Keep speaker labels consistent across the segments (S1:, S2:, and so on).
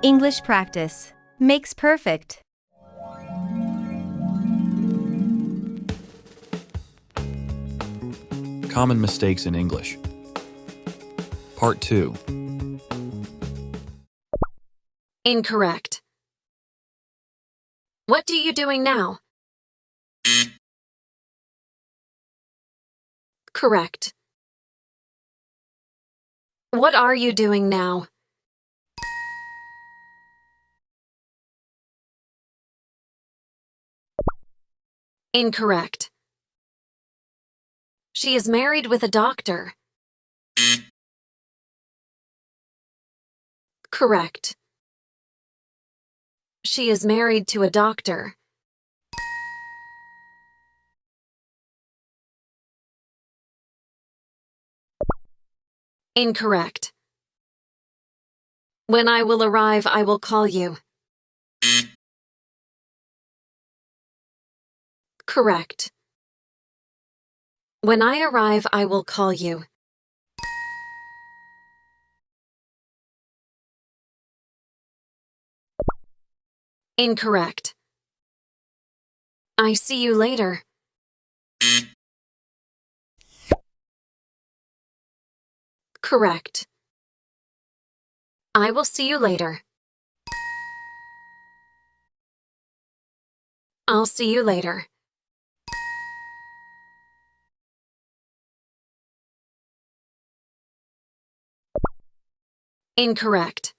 S1: English practice makes perfect.
S2: Common mistakes in English. Part 2.
S3: Incorrect. What are you doing now? Correct. What are you doing now? Incorrect. She is married with a doctor. Correct. She is married to a doctor. Incorrect. When I will arrive, I will call you. Correct. When I arrive, I will call you. Incorrect. I see you later. Correct. I will see you later. I'll see you later. Incorrect.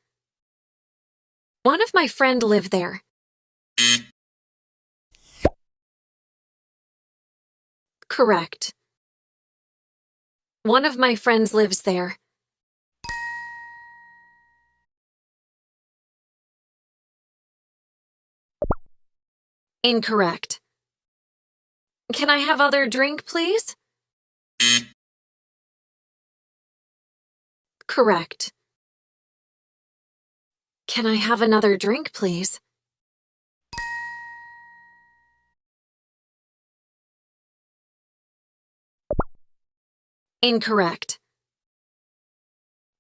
S3: One of my friend lived there. Correct. One of my friends lives there. Incorrect. Can I have other drink, please? Correct. Can I have another drink, please? Incorrect.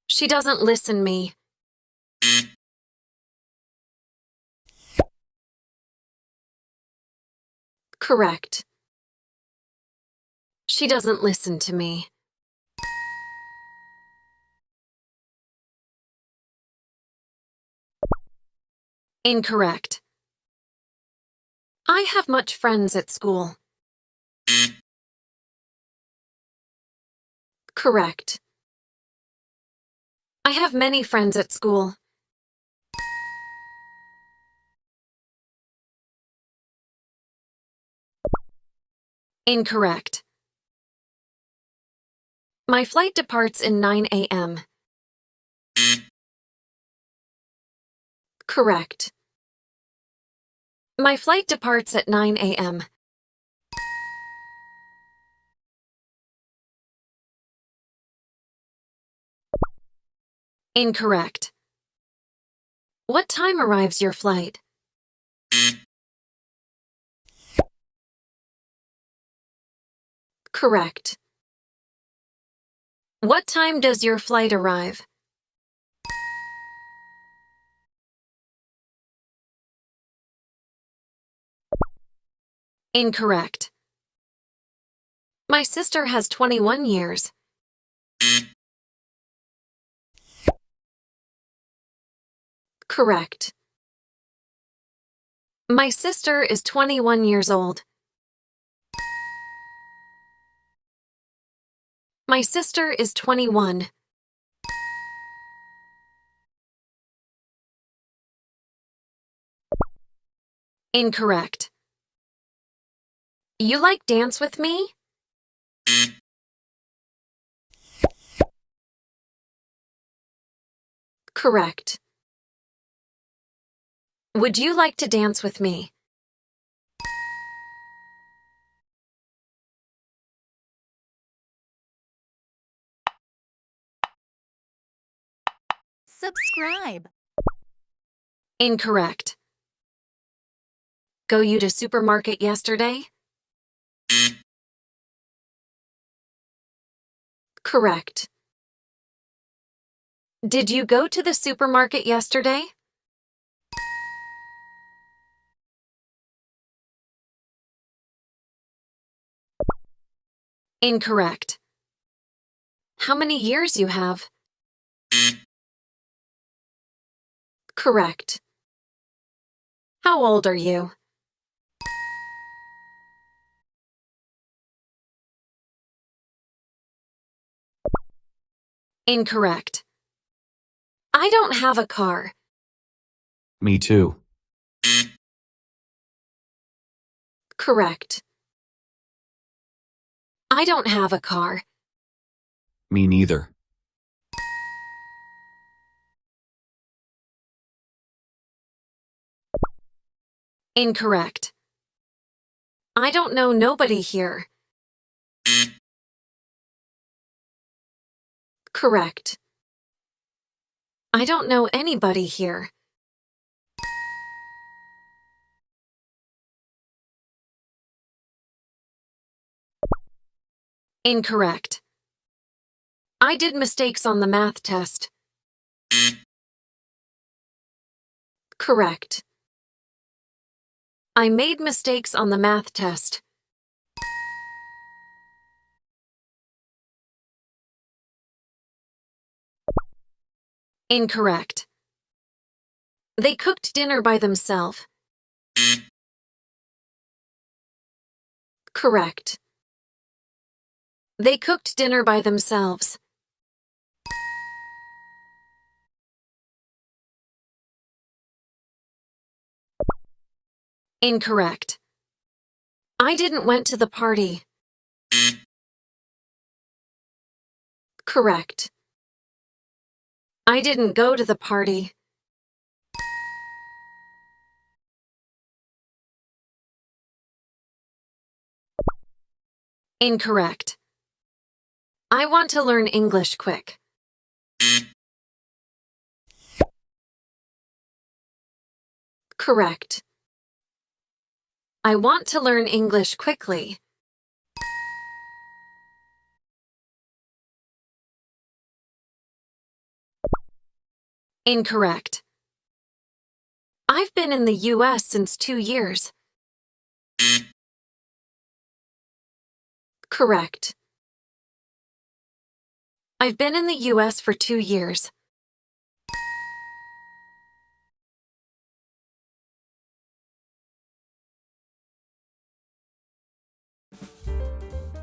S3: She doesn't listen me. Correct. She doesn't listen to me. Incorrect. I have much friends at school. Correct. I have many friends at school. Incorrect. My flight departs in 9 a.m. Correct. My flight departs at 9 a.m. Incorrect. What time arrives your flight? Correct. What time does your flight arrive? Incorrect. My sister has 21 years. Correct. My sister is 21 years old. My sister is 21. Incorrect. You like dance with me? Correct. Would you like to dance with me?
S1: Subscribe.
S3: Incorrect. Go you to supermarket yesterday? Correct. Did you go to the supermarket yesterday? Incorrect. How many years you have? Correct. How old are you? Incorrect. I don't have a car.
S2: Me too.
S3: Correct. I don't have a car.
S2: Me neither.
S3: Incorrect. I don't know nobody here. Correct. I don't know anybody here. Incorrect. I did mistakes on the math test. Correct. I made mistakes on the math test. Incorrect. They cooked dinner by themselves. Correct. They cooked dinner by themselves. Incorrect. I didn't went to the party. Correct. I didn't go to the party. Incorrect. I want to learn English quick. Correct. I want to learn English quickly. Incorrect. I've been in the US since 2 years. Correct. I've been in the US for 2 years.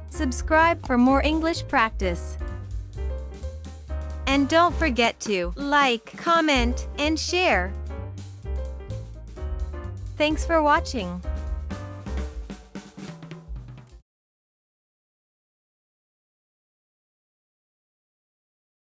S1: Subscribe for more English practice. And don't forget to like, comment, and share. Thanks for watching.